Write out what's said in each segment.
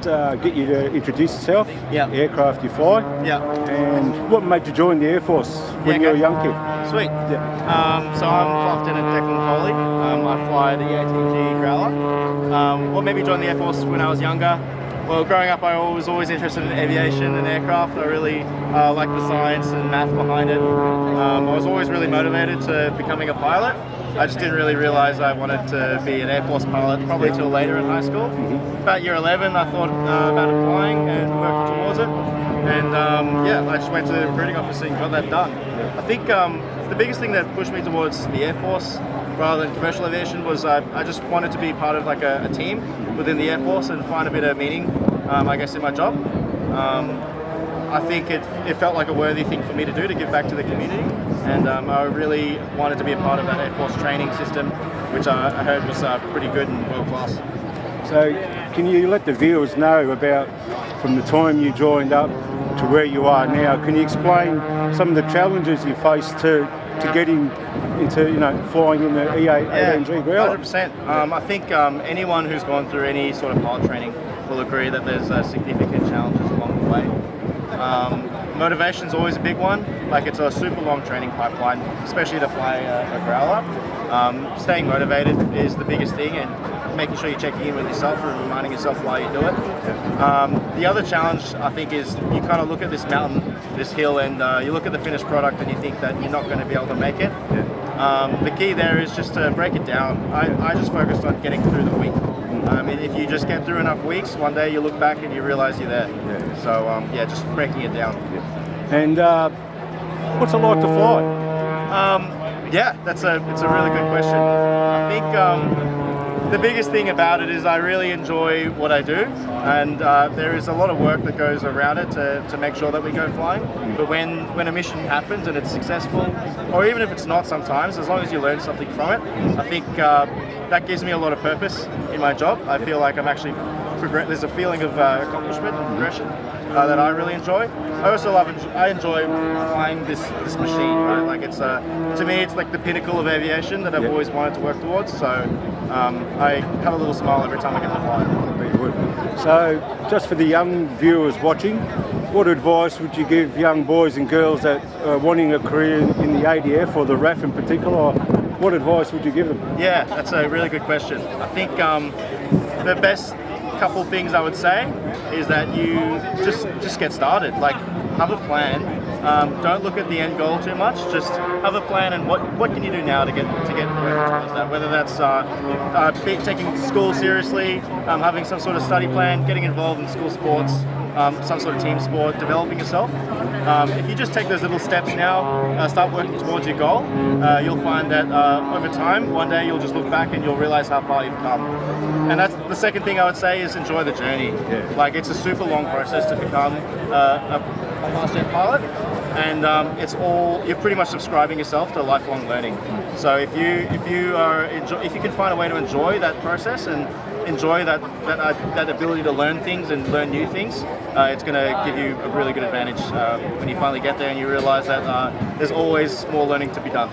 get you to introduce yourself, Yeah. aircraft you fly, Yeah. and what made you join the Air Force when you were a young kid? Sweet. Yeah. So I'm Flight Lieutenant Declan Foley. I fly the EA-18G Growler. What made me join the Air Force when I was younger? Well, growing up, I was always interested in aviation and aircraft. I really liked the science and math behind it. I was always really motivated to becoming a pilot. I just didn't really realize I wanted to be an Air Force pilot probably till later in high school. About year 11, I thought about applying and working towards it. And I just went to the recruiting office and got that done. I think the biggest thing that pushed me towards the Air Force rather than commercial aviation was I just wanted to be part of like a team within the Air Force and find a bit of meaning, I guess, in my job. I think it felt like a worthy thing for me to do, to give back to the community, and I really wanted to be a part of that Air Force training system, which I heard was pretty good and world class. So can you let the viewers know about, from the time you joined up to where you are now, can you explain some of the challenges you faced to getting into, flying in the EA-18G Growler? 100%. I think anyone who's gone through any sort of pilot training will agree that there's significant challenges along the way. Motivation's always a big one. Like, it's a super long training pipeline, especially to fly a Growler. Staying motivated is the biggest thing, and making sure you're checking in with yourself and reminding yourself why you do it. The other challenge, I think, is you kind of look at this mountain, this hill, and you look at the finished product and you think that you're not going to be able to make it. The key there is just to break it down. I just focused on getting through the week. If you just get through enough weeks, one day you look back and you realize you're there. So just breaking it down. And what's it like to fly? It's a really good question. I think the biggest thing about it is I really enjoy what I do, and there is a lot of work that goes around it to make sure that we go flying. But when a mission happens and it's successful, or even if it's not sometimes, as long as you learn something from it, I think that gives me a lot of purpose in my job. I feel like I'm actually there's a feeling of accomplishment and progression that I really enjoy. I also I enjoy flying this machine, right? Like, it's to me, it's like the pinnacle of aviation that I've always wanted to work towards. So I have a little smile every time I get to fly. Very good. So, just for the young viewers watching, what advice would you give young boys and girls that are wanting a career in the ADF or the RAAF in particular? What advice would you give them? Yeah, that's a really good question. I think the best couple things I would say is that you just get started. Like, have a plan. Don't look at the end goal too much. Just have a plan, and what can you do now to get working towards that? Whether that's taking school seriously, having some sort of study plan, getting involved in school sports, some sort of team sport, developing yourself. If you just take those little steps now, start working towards your goal, you'll find that over time, one day you'll just look back and you'll realize how far you've come. And that's the second thing I would say, is enjoy the journey. Like, it's a super long process to become a fast jet pilot, and you're pretty much subscribing yourself to lifelong learning. So if you can find a way to enjoy that process and enjoy that ability to learn things and learn new things, it's going to give you a really good advantage when you finally get there and you realize that there's always more learning to be done.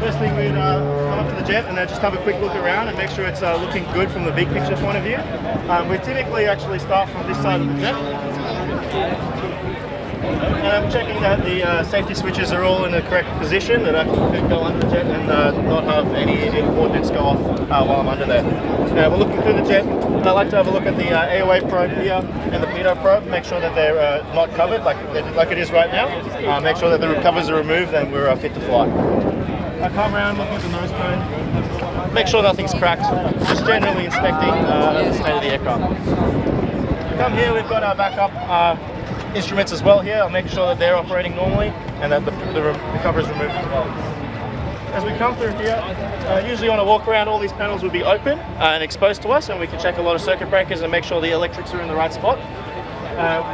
First thing, we'd come up to the jet and just have a quick look around and make sure it's looking good from the big picture point of view. We typically actually start from this side of the jet. And I'm checking that the safety switches are all in the correct position, that I can go under the jet and not have any coordinates go off while I'm under there. Now, we're looking through the jet, and I like to have a look at the AOA probe here and the pitot probe, make sure that they're not covered like it is right now. Make sure that the covers are removed and we're fit to fly. I come around, looking at the nose cone, make sure nothing's cracked, just generally inspecting the state of the aircraft. Come here, we've got our backup instruments as well here. I'll make sure that they're operating normally and that the cover is removed as well. As we come through here, usually on a walk around, all these panels would be open and exposed to us, and we can check a lot of circuit breakers and make sure the electrics are in the right spot.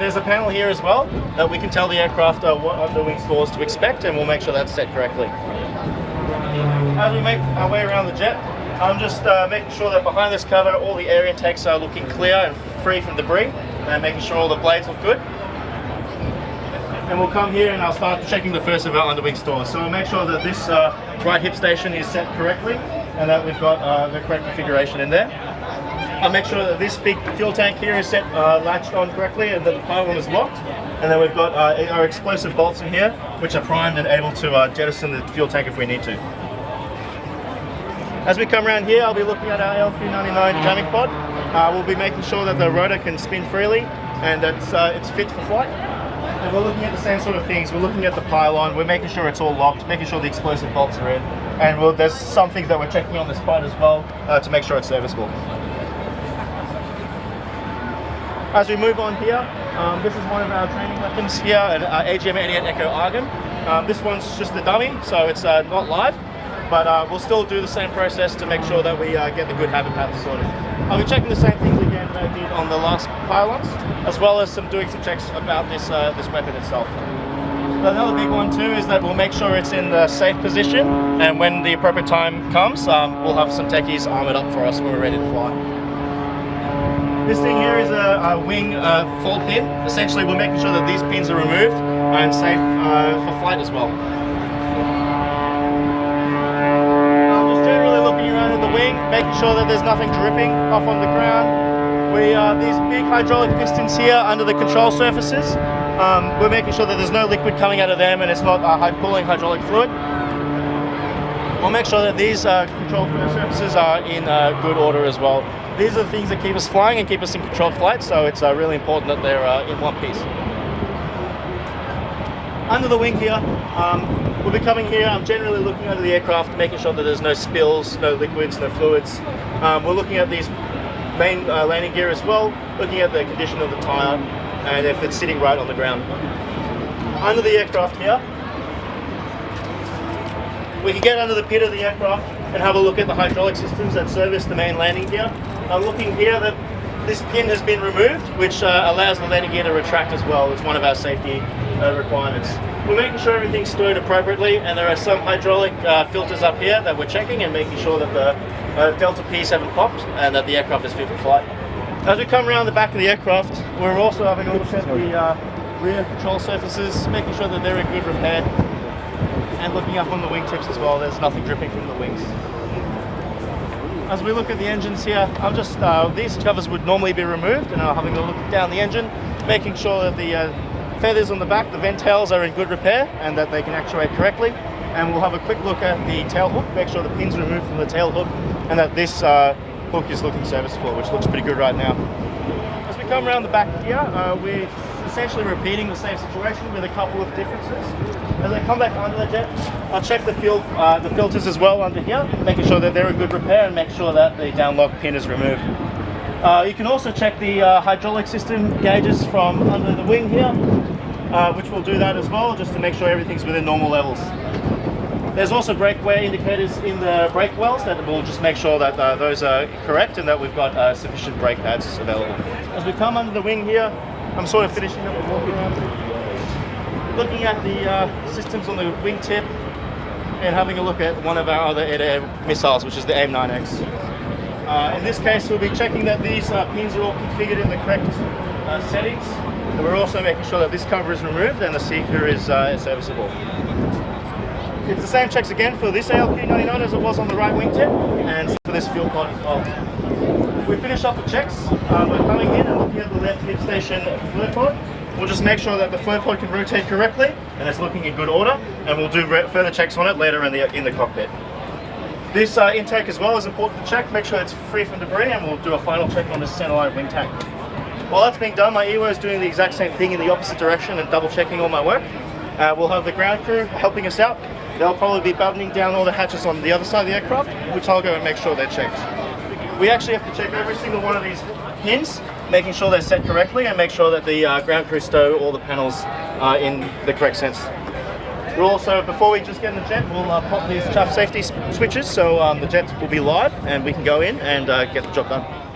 There's a panel here as well that we can tell the aircraft what underwing stores to expect, and we'll make sure that's set correctly. As we make our way around the jet, I'm just making sure that behind this cover all the air intakes are looking clear and free from debris, and making sure all the blades look good. And we'll come here and I'll start checking the first of our underwing stores. So I'll make sure that this right hip station is set correctly and that we've got the correct configuration in there. I'll make sure that this big fuel tank here is set latched on correctly and that the pylon is locked. And then we've got our explosive bolts in here, which are primed and able to jettison the fuel tank if we need to. As we come around here, I'll be looking at our LQ99 jamming pod. We'll be making sure that the rotor can spin freely and that it's fit for flight. And we're looking at the same sort of things. We're looking at the pylon, we're making sure it's all locked, making sure the explosive bolts are in, and there's some things that we're checking on this pod as well to make sure it's serviceable. As we move on here, this is one of our training weapons here, an AGM-88 Echo Argon. This one's just a dummy, so it's not live, but we'll still do the same process to make sure that we get the good habit patterns sorted. I'll be checking the same things again that I did on the last pylons, as well as doing some checks about this weapon itself. But another big one too is that we'll make sure it's in the safe position, and when the appropriate time comes, we'll have some techies armoured up for us when we're ready to fly. This thing here is a wing fall pin. Essentially, we're making sure that these pins are removed and safe for flight as well. Just generally looking around at the wing, making sure that there's nothing dripping off on the ground. These big hydraulic pistons here under the control surfaces, we're making sure that there's no liquid coming out of them and it's not pulling hydraulic fluid. We'll make sure that these control surfaces are in good order as well. These are the things that keep us flying and keep us in controlled flight, so it's really important that they're in one piece. Under the wing here, we'll be coming here, I'm generally looking under the aircraft, making sure that there's no spills, no liquids, no fluids. We're looking at these main landing gear as well, looking at the condition of the tyre and if it's sitting right on the ground. Under the aircraft here, we can get under the pit of the aircraft and have a look at the hydraulic systems that service the main landing gear. I'm looking here that this pin has been removed, which allows the landing gear to retract as well. It's one of our safety requirements. We're making sure everything's stowed appropriately, and there are some hydraulic filters up here that we're checking and making sure that the Delta Ps haven't popped and that the aircraft is fit for flight. As we come around the back of the aircraft, we're also having a look at the rear control surfaces, making sure that they're in good repair, and looking up on the wingtips as well. There's nothing dripping from the wings. As we look at the engines here, I'm just these covers would normally be removed, and I'm having a look down the engine, making sure that the feathers on the back, the vent tails, are in good repair and that they can actuate correctly. And we'll have a quick look at the tail hook, make sure the pin's removed from the tail hook, and that this hook is looking serviceable, which looks pretty good right now. As we come around the back here, we're essentially repeating the same situation with a couple of differences. As I come back under the jet, I'll check the filters as well under here, making sure that they're in good repair and make sure that the downlock pin is removed. You can also check the hydraulic system gauges from under the wing here, which will do that as well, just to make sure everything's within normal levels. There's also brake wear indicators in the brake wells that will just make sure that those are correct and that we've got sufficient brake pads available. As we come under the wing here, I'm sort of finishing up and walking around, looking at the systems on the wingtip and having a look at one of our other air-to-air missiles, which is the AIM-9X. In this case, we'll be checking that these pins are all configured in the correct settings. And we're also making sure that this cover is removed and the seeker is serviceable. It's the same checks again for this ALQ99 as it was on the right wingtip, and for this fuel pod as well. We finish off the checks. We're coming in and looking at the left hip station flirt pod. We'll just make sure that the flirt pod can rotate correctly and it's looking in good order, and we'll do further checks on it later in the cockpit. This intake as well is important to check, make sure it's free from debris, and we'll do a final check on this centerline wing tank. While that's being done, my EWO is doing the exact same thing in the opposite direction and double checking all my work. We'll have the ground crew helping us out, they'll probably be buttoning down all the hatches on the other side of the aircraft, which I'll go and make sure they're checked. We actually have to check every single one of these pins, making sure they're set correctly and make sure that the ground crew stow all the panels in the correct sense. We'll also, before we just get in the jet, we'll pop these chaff safety switches so the jet will be live and we can go in and get the job done.